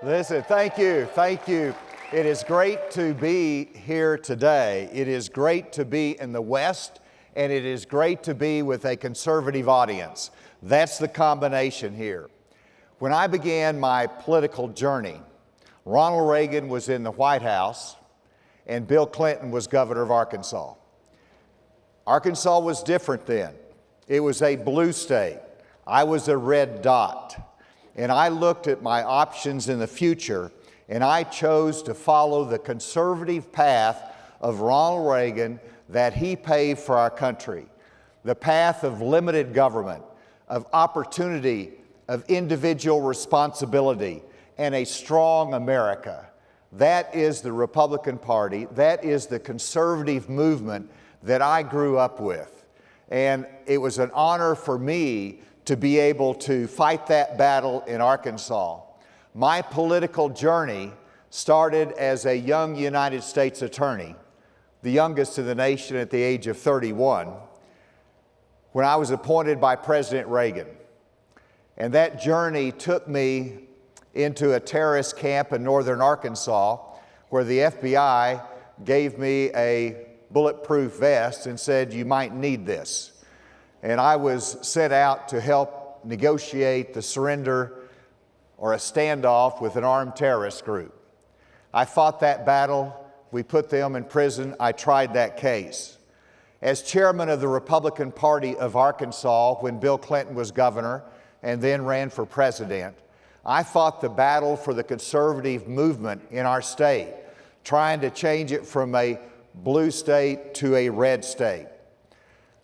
Listen, thank you. It is great to be here today. It is great to be in the West, and it is great to be with a conservative audience. That's the combination here. When I began my political journey, Ronald Reagan was in the White House, and Bill Clinton was governor of Arkansas. Arkansas was different then. It was a blue state. I was a red dot. And I looked at my options in the future, and I chose to follow the conservative path of Ronald Reagan that he paved for our country. The path of limited government, of opportunity, of individual responsibility, and a strong America. That is the Republican Party. That is the conservative movement that I grew up with. And it was an honor for me to be able to fight that battle in Arkansas. My political journey started as a young United States attorney, the youngest in the nation at the age of 31, when I was appointed by President Reagan. And that journey took me into a terrorist camp in northern Arkansas, where the FBI gave me a bulletproof vest and said, "You might need this." And I was sent out to help negotiate the surrender or a standoff with an armed terrorist group. I fought that battle. We put them in prison. I tried that case. As chairman of the Republican Party of Arkansas, when Bill Clinton was governor and then ran for president, I fought the battle for the conservative movement in our state, trying to change it from a blue state to a red state.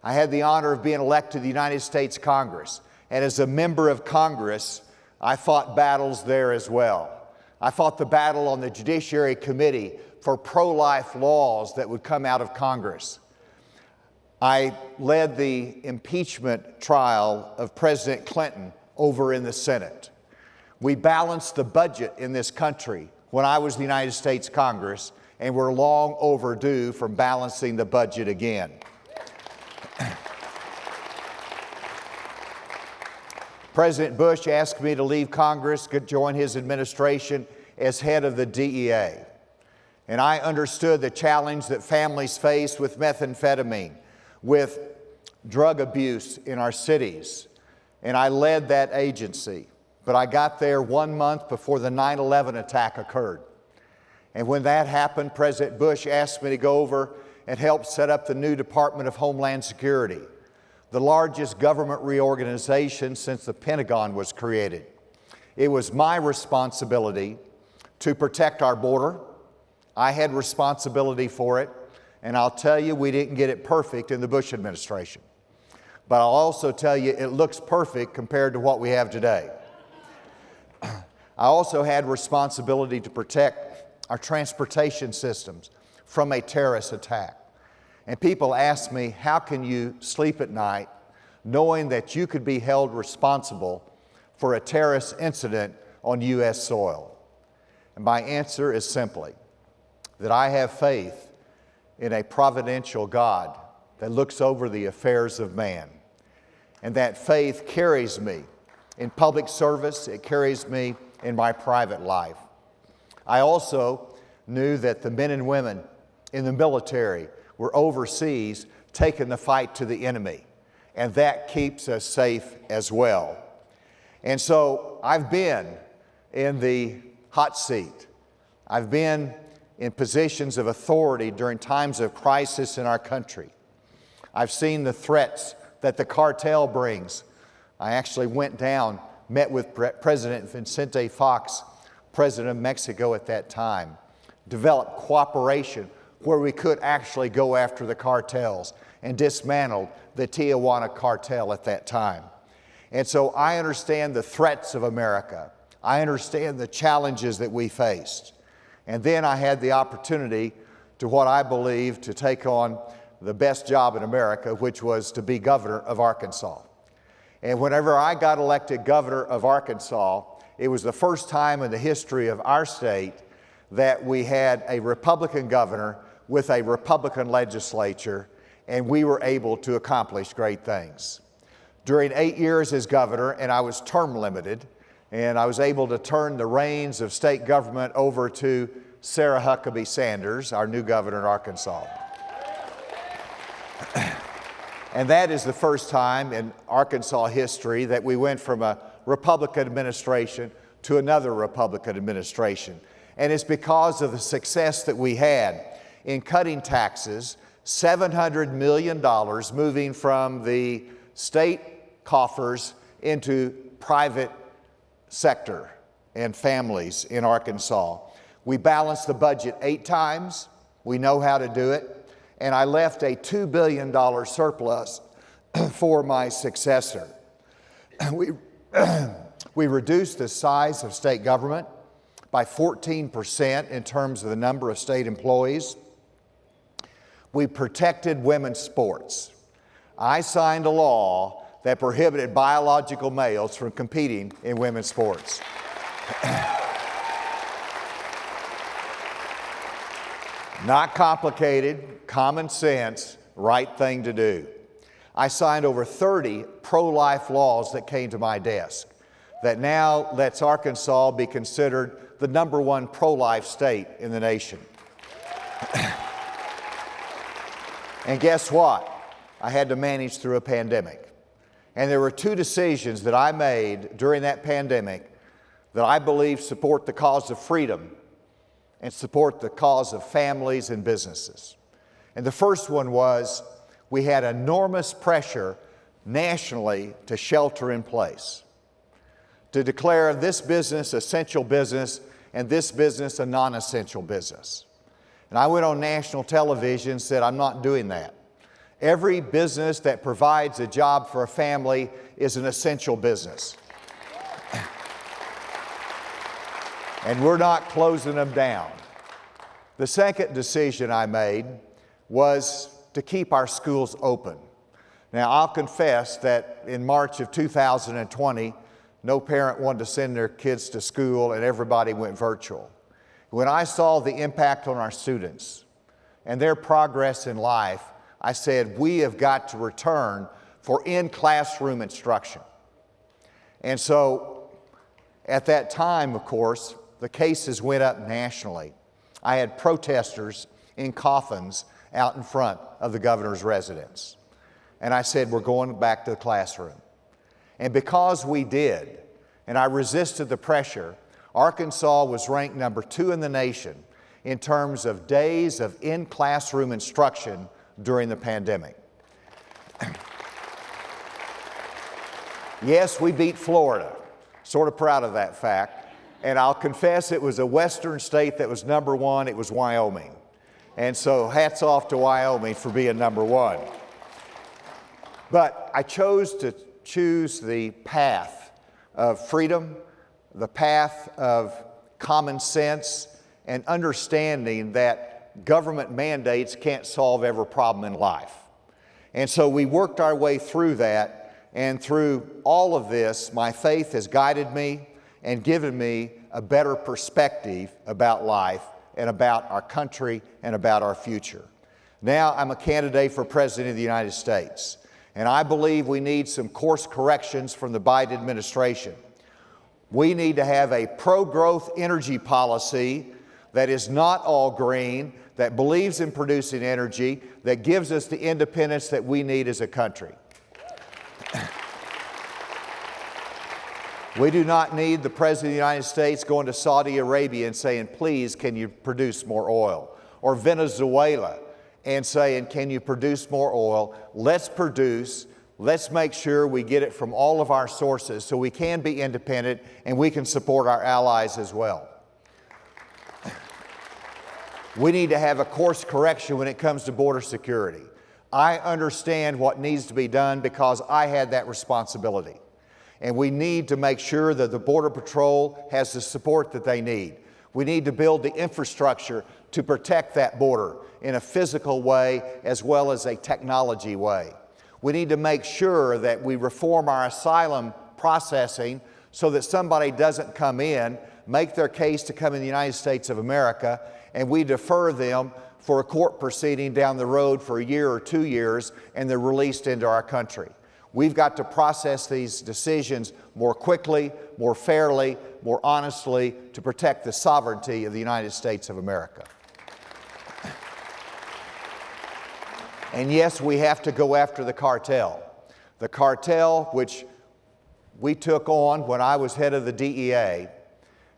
I had the honor of being elected to the United States Congress, and as a member of Congress, I fought battles there as well. I fought the battle on the Judiciary Committee for pro-life laws that would come out of Congress. I led the impeachment trial of President Clinton over in the Senate. We balanced the budget in this country when I was in the United States Congress, and we're long overdue from balancing the budget again. President Bush asked me to leave Congress, join his administration as head of the DEA. And I understood the challenge that families face with methamphetamine, with drug abuse in our cities. And I led that agency. But I got there 1 month before the 9/11 attack occurred. And when that happened, President Bush asked me to go over and help set up the new Department of Homeland Security, the largest government reorganization since the Pentagon was created. It was my responsibility to protect our border. I had responsibility for it, and I'll tell you, we didn't get it perfect in the Bush administration. But I'll also tell you, it looks perfect compared to what we have today. I also had responsibility to protect our transportation systems from a terrorist attack. And people ask me, how can you sleep at night knowing that you could be held responsible for a terrorist incident on U.S. soil? And my answer is simply that I have faith in a providential God that looks over the affairs of man. And that faith carries me in public service. It carries me in my private life. I also knew that the men and women in the military were overseas taking the fight to the enemy, and that keeps us safe as well. And so I've been in the hot seat. I've been in positions of authority during times of crisis in our country. I've seen the threats that the cartel brings. I actually went down, met with President Vicente Fox, President of Mexico at that time, developed cooperation where we could actually go after the cartels and dismantle the Tijuana cartel at that time. And so I understand the threats of America. I understand the challenges that we faced. And then I had the opportunity to what I believe to take on the best job in America, which was to be governor of Arkansas. And whenever I got elected governor of Arkansas, it was the first time in the history of our state that we had a Republican governor with a Republican legislature, and we were able to accomplish great things. During 8 years as governor, and I was term limited, and I was able to turn the reins of state government over to Sarah Huckabee Sanders, our new governor in Arkansas. And that is the first time in Arkansas history that we went from a Republican administration to another Republican administration. And it's because of the success that we had in cutting taxes, $700 million moving from the state coffers into private sector and families in Arkansas. We balanced the budget 8 times. We know how to do it. And I left a $2 billion surplus for my successor. We reduced the size of state government by 14% in terms of the number of state employees. We protected women's sports. I signed a law that prohibited biological males from competing in women's sports. Not complicated, common sense, right thing to do. I signed over 30 pro-life laws that came to my desk that now lets Arkansas be considered the #1 pro-life state in the nation. And guess what? I had to manage through a pandemic. And there were 2 decisions that I made during that pandemic that I believe support the cause of freedom and support the cause of families and businesses. And the first one was we had enormous pressure nationally to shelter in place, to declare this business essential business and this business a non-essential business. And I went on national television and said, I'm not doing that. Every business that provides a job for a family is an essential business. And we're not closing them down. The second decision I made was to keep our schools open. Now, I'll confess that in March of 2020, no parent wanted to send their kids to school and everybody went virtual. When I saw the impact on our students and their progress in life, I said, we have got to return for in-classroom instruction. And so at that time, of course, the cases went up nationally. I had protesters in coffins out in front of the governor's residence. And I said, we're going back to the classroom. And because we did, and I resisted the pressure, Arkansas was ranked #2 in the nation in terms of days of in-classroom instruction during the pandemic. Yes, we beat Florida. Sort of proud of that fact. And I'll confess it was a western state that was #1. It was Wyoming. And so hats off to Wyoming for being #1. But I chose to choose the path of freedom, the path of common sense, and understanding that government mandates can't solve every problem in life. And so we worked our way through that, and through all of this, my faith has guided me and given me a better perspective about life and about our country and about our future. Now I'm a candidate for President of the United States, and I believe we need some course corrections from the Biden administration. We need to have a pro-growth energy policy that is not all green, that believes in producing energy, that gives us the independence that we need as a country. We do not need the President of the United States going to Saudi Arabia and saying, please, can you produce more oil? Or Venezuela and saying, can you produce more oil? Let's produce. Let's make sure we get it from all of our sources so we can be independent and we can support our allies as well. We need to have a course correction when it comes to border security. I understand what needs to be done because I had that responsibility. And we need to make sure that the Border Patrol has the support that they need. We need to build the infrastructure to protect that border in a physical way as well as a technology way. We need to make sure that we reform our asylum processing so that somebody doesn't come in, make their case to come in the United States of America, and we defer them for a court proceeding down the road for a year or 2 years, and they're released into our country. We've got to process these decisions more quickly, more fairly, more honestly to protect the sovereignty of the United States of America. And yes, we have to go after the cartel. The cartel, which we took on when I was head of the DEA,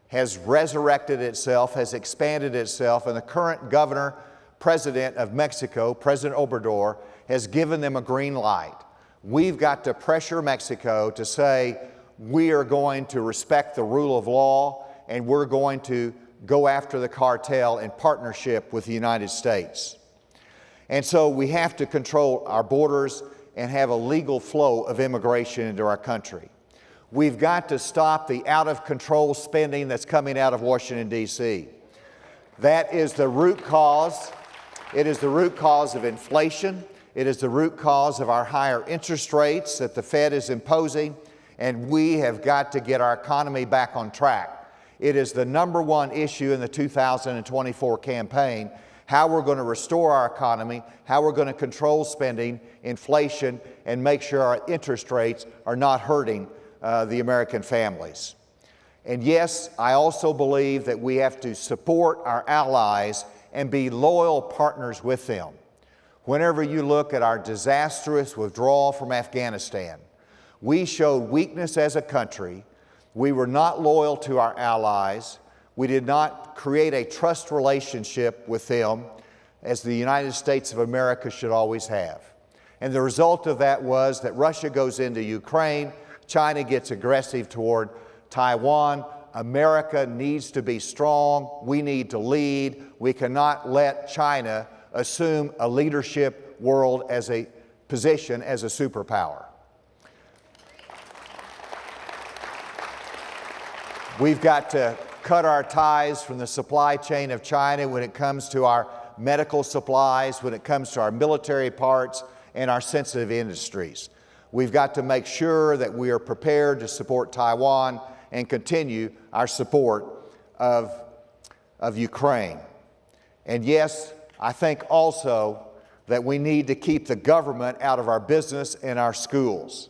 has resurrected itself, has expanded itself, and the current governor, president of Mexico, President Obrador, has given them a green light. We've got to pressure Mexico to say, we are going to respect the rule of law, and we're going to go after the cartel in partnership with the United States. And so we have to control our borders and have a legal flow of immigration into our country. We've got to stop the out-of-control spending that's coming out of Washington, D.C. That is the root cause. It is the root cause of inflation. It is the root cause of our higher interest rates that the Fed is imposing, and we have got to get our economy back on track. It is the number one issue in the 2024 campaign, how we're going to restore our economy, how we're going to control spending, inflation, and make sure our interest rates are not hurting the American families. And yes, I also believe that we have to support our allies and be loyal partners with them. Whenever you look at our disastrous withdrawal from Afghanistan, we showed weakness as a country. We were not loyal to our allies. We did not create a trust relationship with them as the United States of America should always have. And the result of that was that Russia goes into Ukraine, China gets aggressive toward Taiwan. America needs to be strong. We need to lead. We cannot let China assume a leadership world as a position as a superpower. We've got to cut our ties from the supply chain of China when it comes to our medical supplies, when it comes to our military parts and our sensitive industries. We've got to make sure that we are prepared to support Taiwan and continue our support of Ukraine. And yes, I think also that we need to keep the government out of our business and our schools.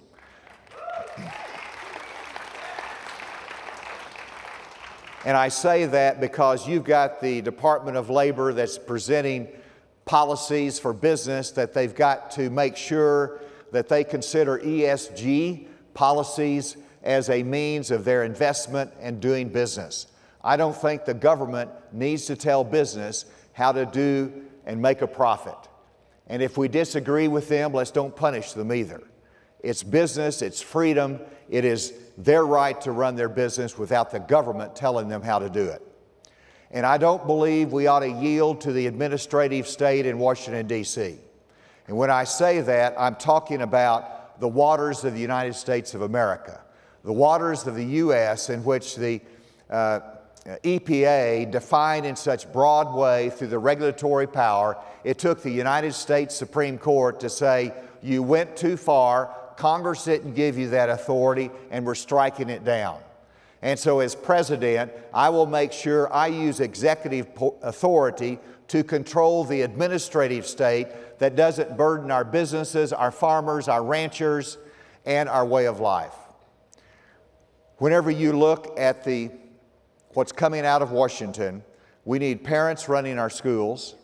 And I say that because you've got the Department of Labor that's presenting policies for business that they've got to make sure that they consider ESG policies as a means of their investment and doing business. I don't think the government needs to tell business how to do and make a profit. And if we disagree with them, let's don't punish them either. It's business, it's freedom, it is their right to run their business without the government telling them how to do it. And I don't believe we ought to yield to the administrative state in Washington, D.C. And when I say that, I'm talking about the waters of the United States of America, the waters of the U.S. in which the EPA defined in such broad way through the regulatory power. It took the United States Supreme Court to say, you went too far, Congress didn't give you that authority, and we're striking it down. And so as president, I will make sure I use executive authority to control the administrative state that doesn't burden our businesses, our farmers, our ranchers, and our way of life. Whenever you look at what's coming out of Washington, we need parents running our schools,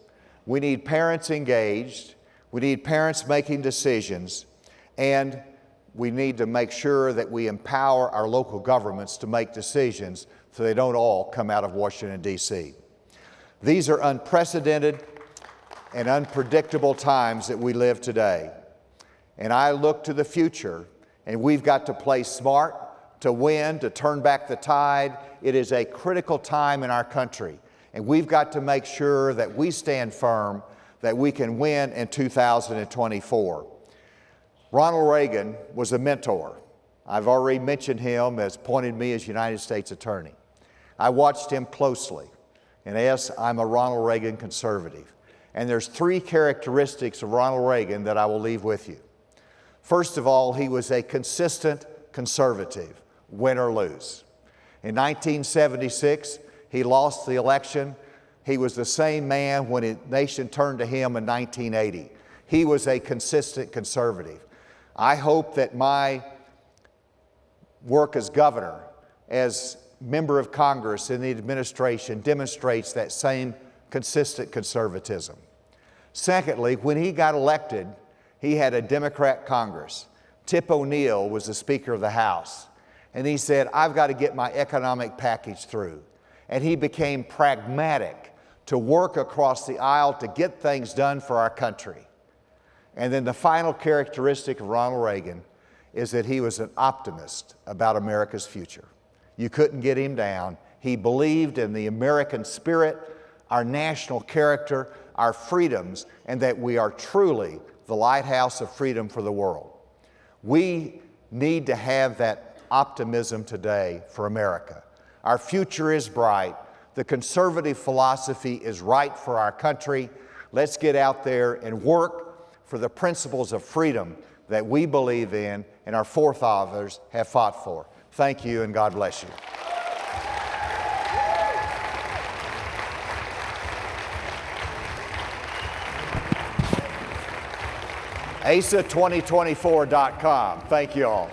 we need parents engaged, we need parents making decisions, and we need to make sure that we empower our local governments to make decisions so they don't all come out of Washington, D.C. These are unprecedented and unpredictable times that we live today. And I look to the future, and we've got to play smart to win, to turn back the tide. It is a critical time in our country, and we've got to make sure that we stand firm that we can win in 2024. Ronald Reagan was a mentor. I've already mentioned him as appointed me as United States Attorney. I watched him closely, and yes, I'm a Ronald Reagan conservative. And there's three characteristics of Ronald Reagan that I will leave with you. First of all, he was a consistent conservative, win or lose. In 1976, he lost the election. He was the same man when the nation turned to him in 1980. He was a consistent conservative. I hope that my work as governor, as member of Congress in the administration, demonstrates that same consistent conservatism. Secondly, when he got elected, he had a Democrat Congress. Tip O'Neill was the Speaker of the House. And he said, I've got to get my economic package through. And he became pragmatic to work across the aisle to get things done for our country. And then the final characteristic of Ronald Reagan is that he was an optimist about America's future. You couldn't get him down. He believed in the American spirit, our national character, our freedoms, and that we are truly the lighthouse of freedom for the world. We need to have that optimism today for America. Our future is bright. The conservative philosophy is right for our country. Let's get out there and work for the principles of freedom that we believe in and our forefathers have fought for. Thank you, and God bless you. Asa2024.com. Thank you all.